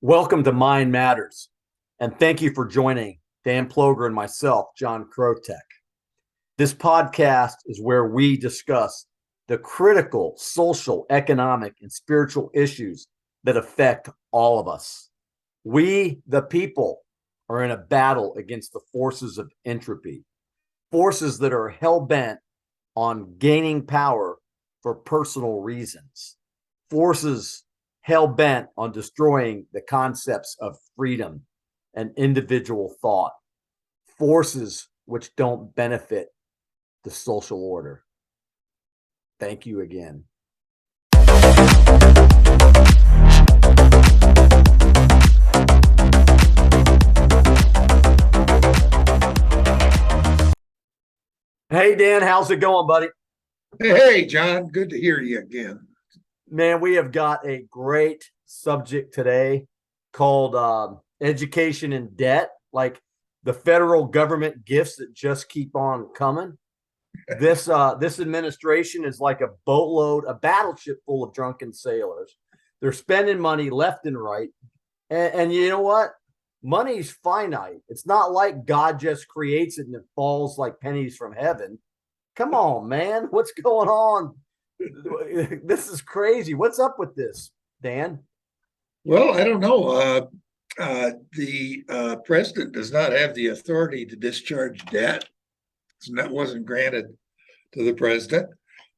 Welcome to Mind Matters, and thank you for joining Dan Ploger and myself, John Krotek. This podcast is where we discuss the critical social, economic, and spiritual issues that affect all of us. We, the people, are in a battle against the forces of entropy, forces that are hell-bent on gaining power for personal reasons, forces hell-bent on destroying the concepts of freedom and individual thought, forces which don't benefit the social order. Thank you again. Hey, Dan, how's it going, buddy? Hey, John, good to hear you again. Man, we have got a great subject today called education in debt, like the federal government gifts that just keep on coming. This administration is like a boatload, a battleship full of drunken sailors. They're spending money left and right. And you know what? Money's finite. It's not like God just creates it and it falls like pennies from heaven. Come on, man. What's going on? This is crazy. What's up with this, Dan? Well, I don't know. The president does not have the authority to discharge debt. And that wasn't granted to the president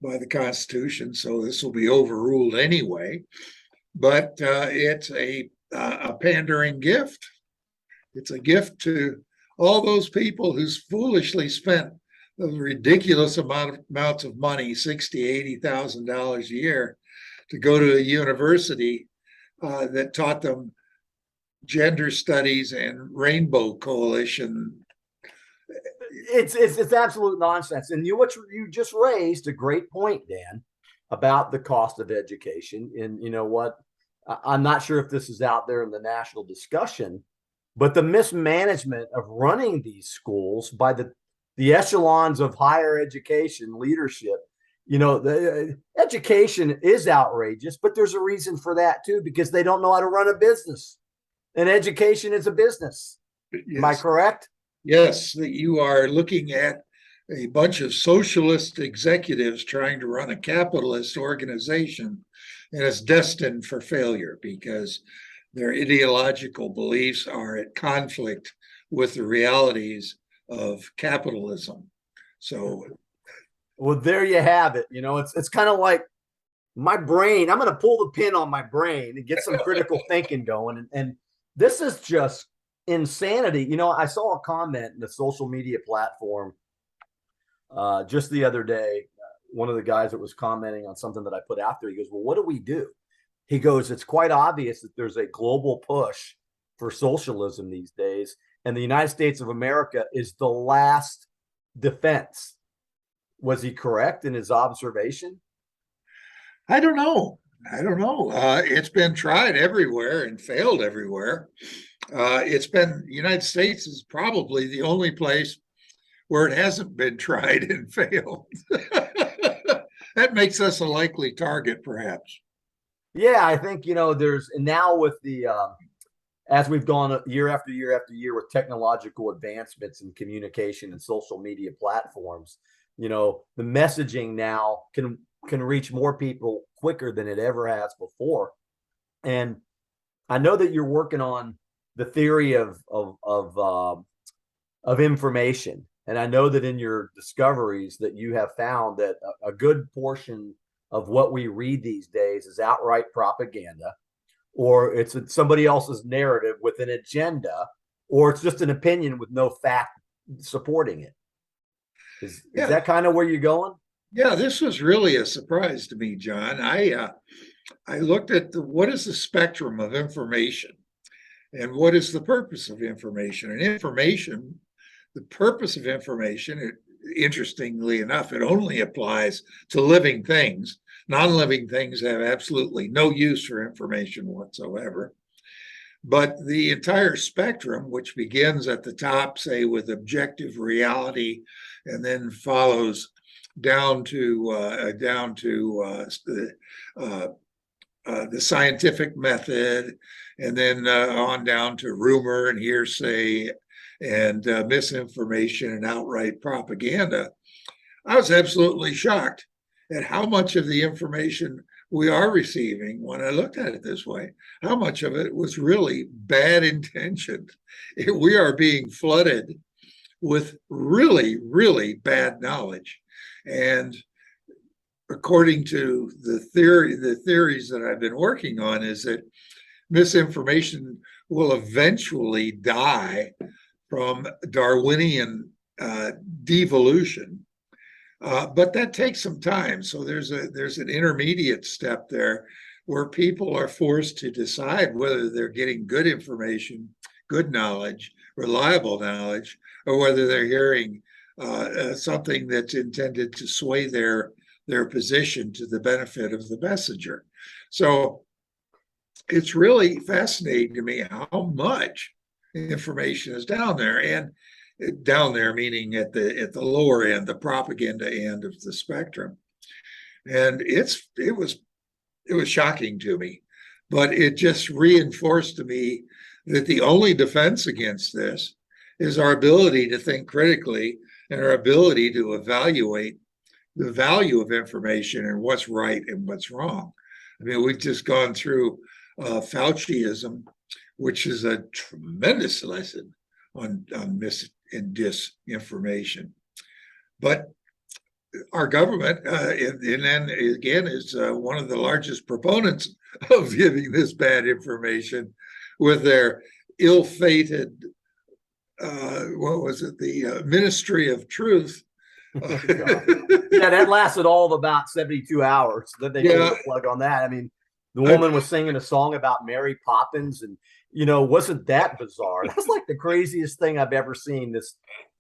by the Constitution, so this will be overruled anyway. But it's a pandering gift. It's a gift to all those people who's foolishly spent the ridiculous amounts of money, $60,000, $80,000 a year, to go to a university that taught them gender studies and rainbow coalition. It's absolute nonsense. And what you just raised a great point, Dan, about the cost of education. And you know what? I'm not sure if this is out there in the national discussion, but the mismanagement of running these schools by the echelons of higher education leadership, the education is outrageous, but there's a reason for that too, because they don't know how to run a business. And education is a business. Yes. Am I correct? Yes, that you are looking at a bunch of socialist executives trying to run a capitalist organization, and it's destined for failure because their ideological beliefs are at conflict with the realities of capitalism. So, well, there you have it. It's kind of like my brain. I'm going to pull the pin on my brain and get some critical thinking going. And this is just insanity. I saw a comment in the social media platform just the other day. One of the guys that was commenting on something that I put out there, he goes, "Well, what do we do?" He goes, "It's quite obvious that there's a global push for socialism these days, and the United States of America is the last defense." Was he correct in his observation? I don't know. It's been tried everywhere and failed everywhere. The United States is probably the only place where it hasn't been tried and failed. That makes us a likely target, perhaps. Yeah, I think, there's now with the as we've gone year after year after year with technological advancements in communication and social media platforms, the messaging now can reach more people quicker than it ever has before. And I know that you're working on the theory of information, and I know that in your discoveries that you have found that a good portion of what we read these days is outright propaganda, or it's somebody else's narrative with an agenda, or it's just an opinion with no fact supporting it. Is that kind of where you're going? Yeah, this was really a surprise to me, John. I looked at what is the spectrum of information and what is the purpose of information. And the purpose of information, interestingly enough, it only applies to living things. Non-living things have absolutely no use for information whatsoever. But the entire spectrum, which begins at the top, say, with objective reality, and then follows down to the scientific method and then on down to rumor and hearsay and misinformation and outright propaganda. I was absolutely shocked at how much of the information we are receiving, when I looked at it this way, how much of it was really bad intentioned. We are being flooded with really, really bad knowledge. And according to the theories that I've been working on, is that misinformation will eventually die from Darwinian devolution. But that takes some time. So there's an intermediate step there where people are forced to decide whether they're getting good information, good knowledge, reliable knowledge, or whether they're hearing something that's intended to sway their position to the benefit of the messenger. So it's really fascinating to me how much information is down there, and down there meaning at the lower end, the propaganda end of the spectrum. And it was shocking to me, but it just reinforced to me that the only defense against this is our ability to think critically and our ability to evaluate the value of information and what's right and what's wrong. I mean, we've just gone through Fauciism, which is a tremendous lesson on mis and disinformation. But our government, and then again, is one of the largest proponents of giving this bad information with their ill-fated, what was it, the Ministry of Truth. Yeah, that lasted all of about 72 hours that they pulled the plug on that. I mean, the woman was singing a song about Mary Poppins, and wasn't that bizarre? That's like the craziest thing I've ever seen.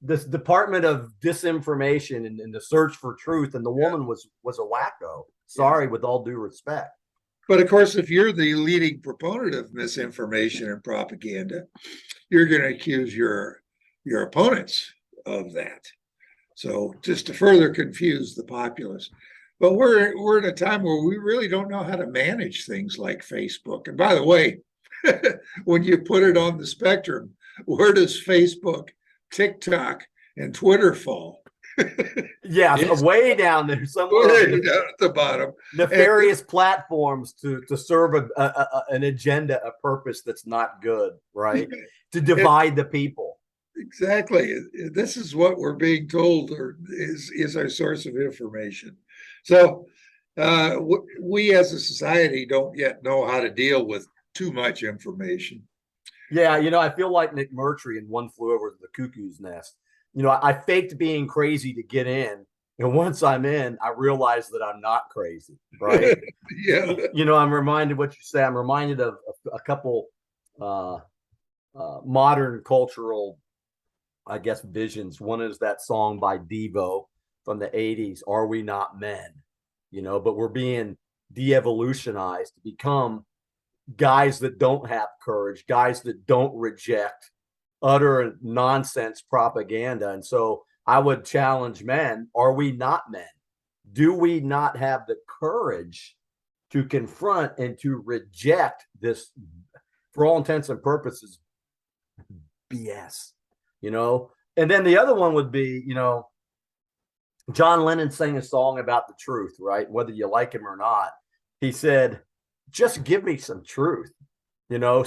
This Department of Disinformation and the search for truth, and the woman was a wacko. Sorry, with all due respect. But of course, if you're the leading proponent of misinformation and propaganda, you're going to accuse your opponents of that. So just to further confuse the populace. But we're in a time where we really don't know how to manage things like Facebook. And by the way, when you put it on the spectrum, where does Facebook, TikTok, and Twitter fall? Yeah, way down there, somewhere way down at the bottom. Nefarious platforms to serve an agenda, a purpose that's not good, right? To divide the people. Exactly. This is what we're being told, or is our source of information. So we as a society don't yet know how to deal with too much information. Yeah, I feel like McMurtry in One Flew Over the Cuckoo's Nest. I faked being crazy to get in. And once I'm in, I realize that I'm not crazy, right? Yeah. I'm reminded what you say. I'm reminded of a couple modern cultural, I guess, visions. One is that song by Devo from the 80s, Are We Not Men? But we're being de-evolutionized to become guys that don't have courage, guys that don't reject utter nonsense propaganda. And so I would challenge men, are we not men? Do we not have the courage to confront and to reject this, for all intents and purposes, BS? And then the other one would be, John Lennon sang a song about the truth, right? Whether you like him or not. He said, just give me some truth,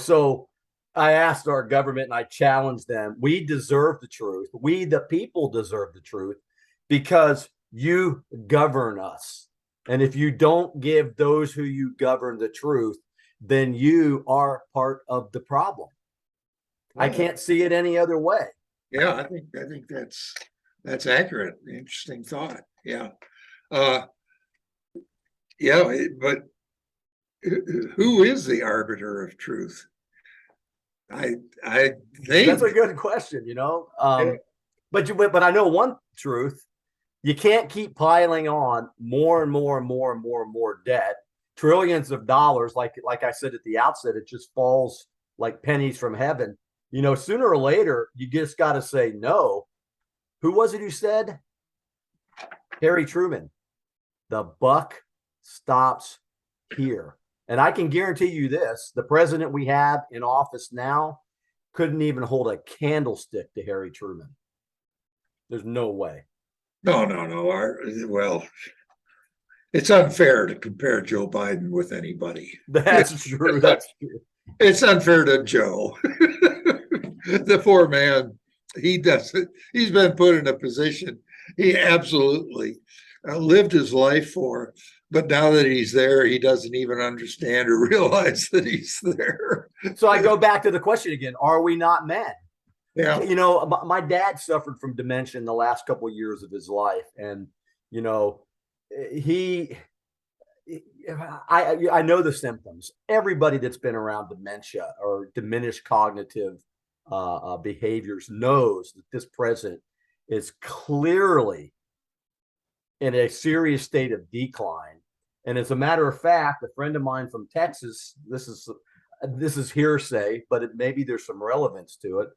So I asked our government and I challenged them. We deserve the truth. We, the people, deserve the truth because you govern us. And if you don't give those who you govern the truth, then you are part of the problem. I can't see it any other way. Yeah, I think that's accurate. Interesting thought. Yeah. But who is the arbiter of truth? I think that's a good question, But I know one truth: you can't keep piling on more and more and more and more and more debt, trillions of dollars. Like I said at the outset, it just falls like pennies from heaven. Sooner or later, you just got to say no. Who was it who said? Harry Truman. The buck stops here. And I can guarantee you this, the president we have in office now couldn't even hold a candlestick to Harry Truman. There's no way. No, no, no. Well, it's unfair to compare Joe Biden with anybody. That's true. That's true. It's unfair to Joe. The poor man, he doesn't, he's been put in a position he absolutely lived his life for. But now that he's there, he doesn't even understand or realize that he's there. So I go back to the question again, are we not men? Yeah. You know, my dad suffered from dementia in the last couple of years of his life. And, you know, he, I know the symptoms. Everybody that's been around dementia or diminished cognitive behaviors knows that this president is clearly in a serious state of decline. And as a matter of fact, a friend of mine from Texas, this is hearsay, but maybe there's some relevance to it,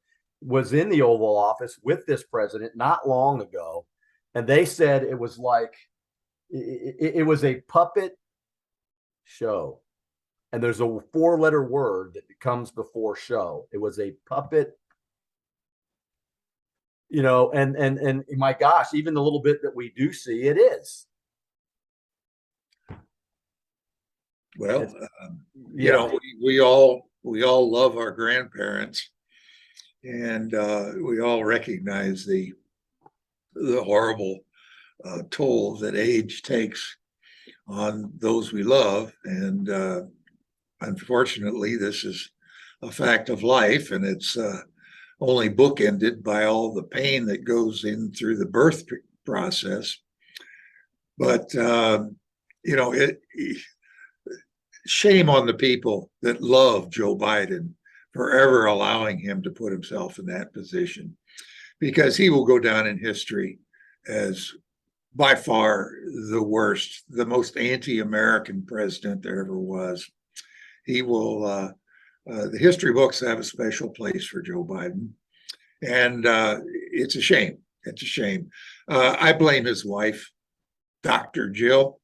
was in the Oval Office with this president not long ago, and they said it was like it was a puppet show. And there's a 4-letter word that comes before show. It was a puppet, you know, and my gosh, even the little bit that we do see, it is. Well, you know, we all love our grandparents, and we all recognize the horrible toll that age takes on those we love. And unfortunately, this is a fact of life, and it's only bookended by all the pain that goes in through the birth process. But you know, shame on the people that love Joe Biden for ever allowing him to put himself in that position, because he will go down in history as by far the worst, the most anti-American president there ever was. He will, the history books have a special place for Joe Biden. And it's a shame. It's a shame. I blame his wife, Dr. Jill,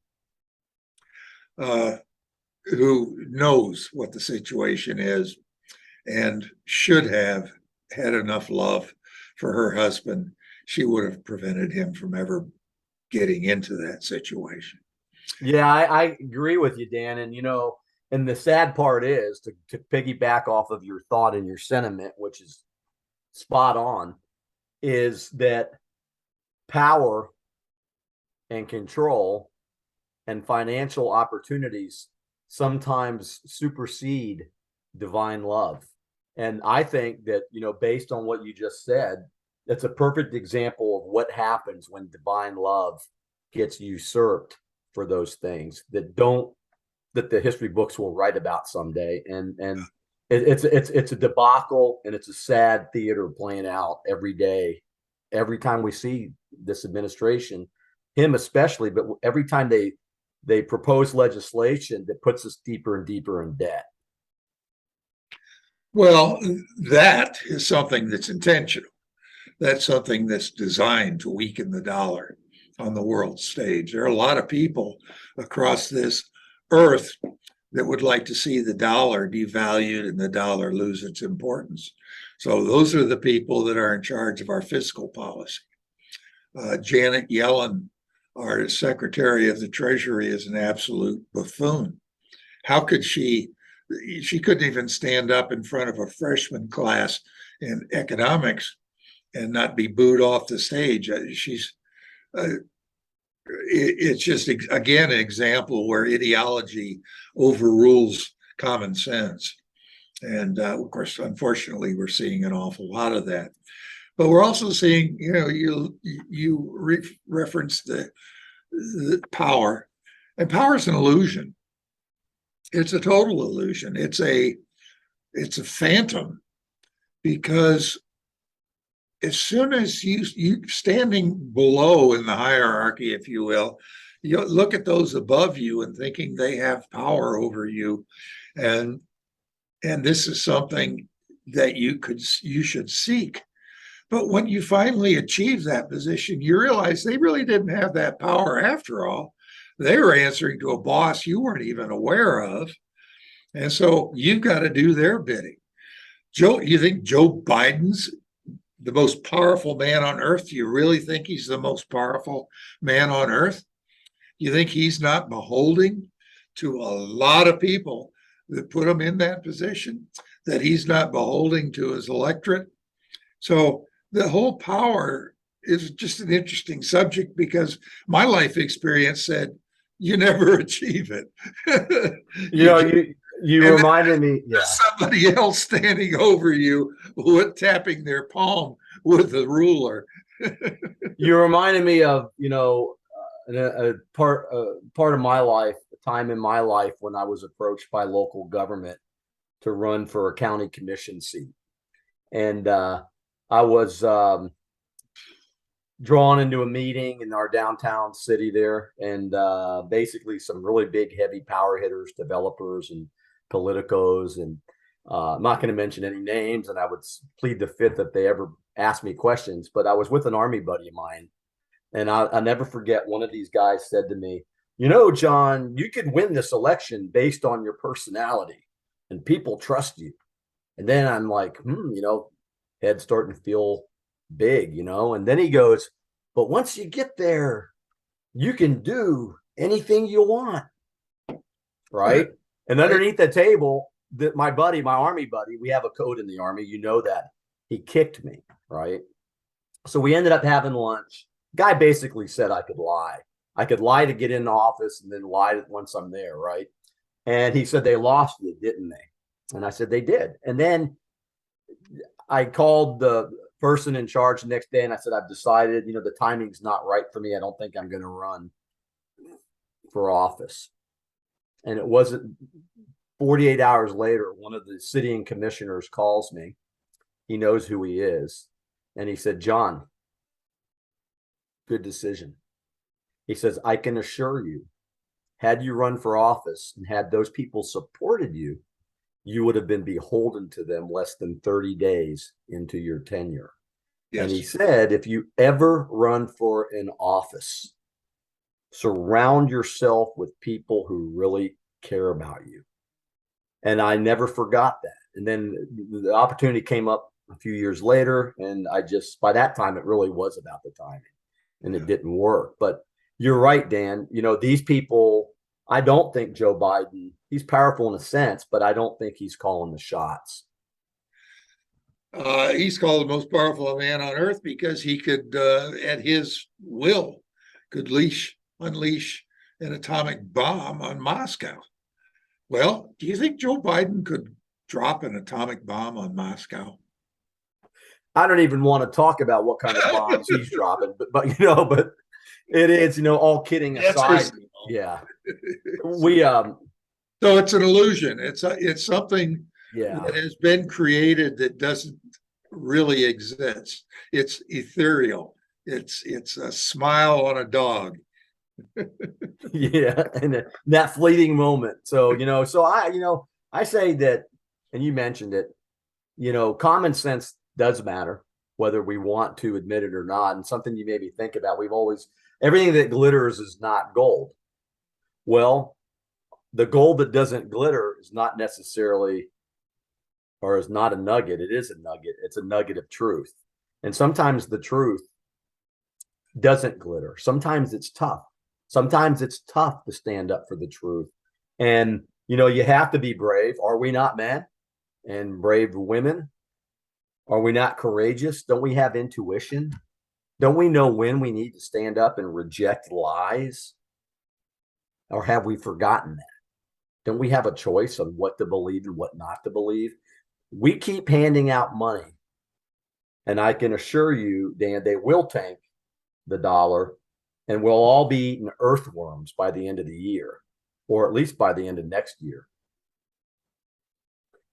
who knows what the situation is and should have had enough love for her husband. She would have prevented him from ever getting into that situation. Yeah, I agree with you, Dan. And, you know, and the sad part is to piggyback off of your thought and your sentiment, which is spot on, is that power and control and financial opportunities sometimes supersede divine love. And I think that, you know, based on what you just said, that's a perfect example of what happens when divine love gets usurped for those things that the history books will write about someday. And it's a debacle, and it's a sad theater playing out every day, every time we see this administration, him especially, but every time they propose legislation that puts us deeper and deeper in debt. Well, that is something that's intentional. That's something that's designed to weaken the dollar on the world stage. There are a lot of people across this earth that would like to see the dollar devalued and the dollar lose its importance. So those are the people that are in charge of our fiscal policy. Janet Yellen, our Secretary of the Treasury, is an absolute buffoon. How could she couldn't even stand up in front of a freshman class in economics and not be booed off the stage. It's just, again, an example where ideology overrules common sense. And of course, unfortunately, we're seeing an awful lot of that. But we're also seeing, you know, you referenced the power, and power is an illusion. It's a total illusion. It's a phantom, because as soon as you standing below in the hierarchy, if you will, you look at those above you and thinking they have power over you, and this is something that you should seek. But when you finally achieve that position, you realize they really didn't have that power after all. They were answering to a boss you weren't even aware of. And so you've got to do their bidding. You think Joe Biden's the most powerful man on earth? Do you really think he's the most powerful man on earth? You think he's not beholding to a lot of people that put him in that position, that he's not beholding to his electorate? So the whole power is just an interesting subject, because my life experience said you never achieve it. You know, you And reminded me, yeah. somebody else standing over you with tapping their palm with a ruler. You reminded me of, a part of my life, a time in my life when I was approached by local government to run for a county commission seat. And I was drawn into a meeting in our downtown city there, and basically some really big, heavy power hitters, developers, and politicos. And I'm not going to mention any names, and I would plead the fifth if they ever asked me questions. But I was with an Army buddy of mine, and I'll never forget, one of these guys said to me, John, you could win this election based on your personality, and people trust you. And then I'm like, head starting to feel big, And then he goes, but once you get there, you can do anything you want. Right. And underneath the table, my buddy, my Army buddy, we have a code in the Army, that he kicked me. Right. So we ended up having lunch. Guy basically said I could lie. I could lie to get in the office and then lie once I'm there. Right. And he said, they lost you, didn't they? And I said, they did. And then I called the person in charge the next day and I said, I've decided, the timing's not right for me. I don't think I'm going to run for office. And it wasn't 48 hours later, one of the sitting commissioners calls me. He knows who he is. And he said, John, good decision. He says, I can assure you, had you run for office and had those people supported you, you would have been beholden to them less than 30 days into your tenure. Yes. And he said, if you ever run for an office, surround yourself with people who really care about you. And I never forgot that. And then the opportunity came up a few years later, and by that time, it really was about the timing, and it didn't work. But you're right, Dan. These people, I don't think Joe Biden, he's powerful in a sense, but I don't think he's calling the shots. He's called the most powerful man on earth because he could, at his will, could unleash an atomic bomb on Moscow. Well, do you think Joe Biden could drop an atomic bomb on Moscow? I don't even want to talk about what kind of bombs he's dropping, but it is, all kidding aside. Yeah. So it's an illusion. It's something that has been created that doesn't really exist. It's ethereal. It's a smile on a dog. Yeah, and that fleeting moment. So I say that, and you mentioned it. Common sense does matter, whether we want to admit it or not. And something you maybe think about. Everything that glitters is not gold. Well, the gold that doesn't glitter is not necessarily, or is not a nugget. It is a nugget. It's a nugget of truth. And sometimes the truth doesn't glitter. Sometimes it's tough. Sometimes it's tough to stand up for the truth. And, you have to be brave. Are we not men and brave women? Are we not courageous? Don't we have intuition? Don't we know when we need to stand up and reject lies? Or have we forgotten that? Don't we have a choice on what to believe and what not to believe? We keep handing out money. And I can assure you, Dan, they will tank the dollar, and we'll all be eating earthworms by the end of the year, or at least by the end of next year.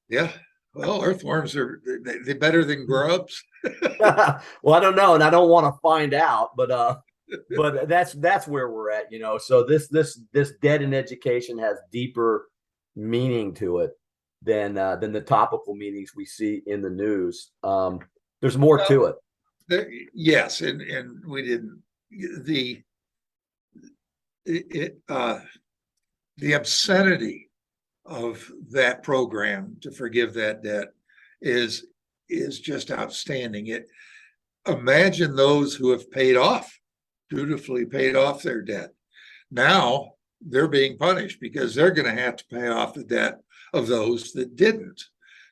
Yeah. Well, earthworms they better than grubs. Well, I don't know, and I don't want to find out, but that's where we're at, So this debt in education has deeper meaning to it than the topical meanings we see in the news. There's more to it. Yes, and we didn't the obscenity of that program to forgive that debt is just outstanding. Imagine those who have dutifully paid off their debt. Now they're being punished because they're going to have to pay off the debt of those that didn't.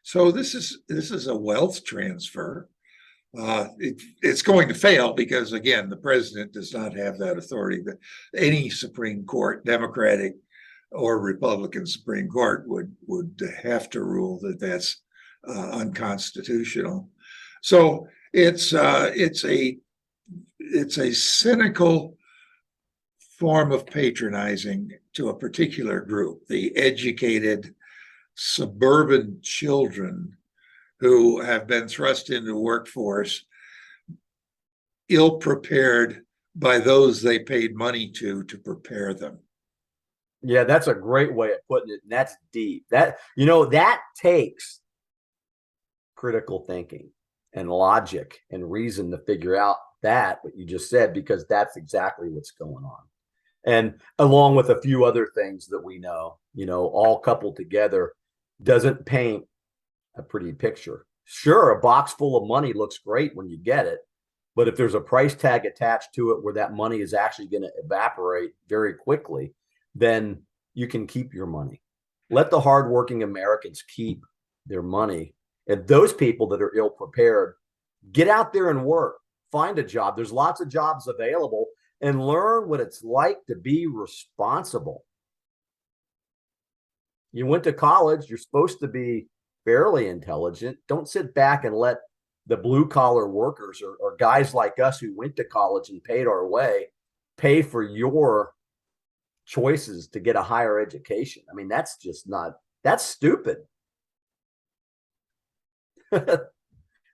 So this is a wealth transfer. It's going to fail because, again, the president does not have that authority. That any Supreme Court, Democratic or Republican Supreme Court, would have to rule that that's unconstitutional. So it's a cynical form of patronizing to a particular group, the educated suburban children who have been thrust into the workforce, ill prepared by those they paid money to prepare them. Yeah, that's a great way of putting it. And that's deep. That takes critical thinking and logic and reason to figure out what you just said, because that's exactly what's going on. And along with a few other things that we know, all coupled together, doesn't paint a pretty picture. Sure, a box full of money looks great when you get it, but if there's a price tag attached to it where that money is actually going to evaporate very quickly, then you can keep your money. Let the hardworking Americans keep their money. And those people that are ill prepared, get out there and work. Find a job. There's lots of jobs available, and learn what it's like to be responsible. You went to college. You're supposed to be fairly intelligent. Don't sit back and let the blue collar workers or guys like us who went to college and paid our way pay for your choices to get a higher education. I mean, that's stupid.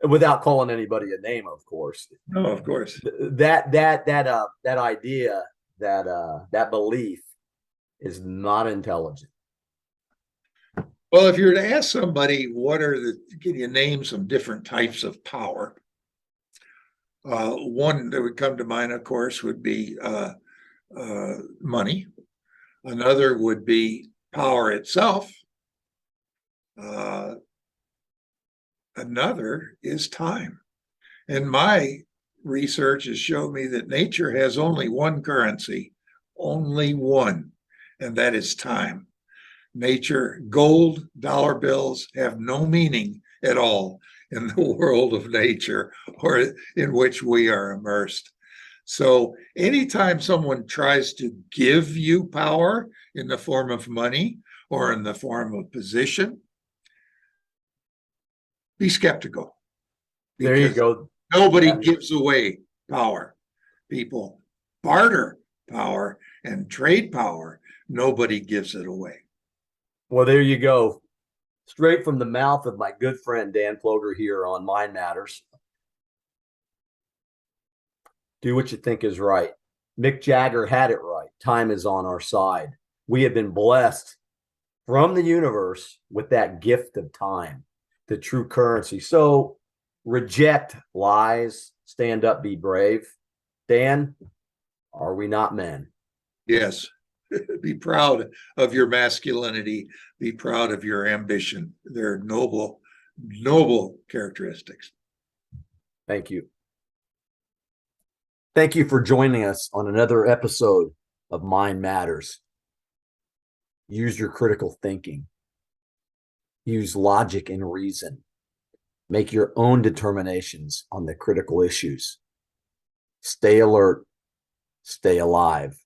Without calling anybody a name, of course. No, of course. That idea, that belief is not intelligent. Well, if you were to ask somebody, can you name some different types of power? One that would come to mind, of course, would be money. Another would be power itself. Another is time. And my research has shown me that nature has only one currency, only one, and that is time. Nature, gold, dollar bills have no meaning at all in the world of nature or in which we are immersed. So anytime someone tries to give you power in the form of money or in the form of position, be skeptical. There you go. Nobody gives away power. People barter power and trade power. Nobody gives it away. Well, there you go. Straight from the mouth of my good friend Dan Ploger here on Mind Matters. Do what you think is right. Mick Jagger had it right. Time is on our side. We have been blessed from the universe with that gift of time, the true currency. So reject lies, stand up, be brave. Dan, are we not men? Yes. Be proud of your masculinity. Be proud of your ambition. They're noble characteristics. Thank you. Thank you for joining us on another episode of Mind Matters. Use your critical thinking. Use logic and reason. Make your own determinations on the critical issues. Stay alert. Stay alive.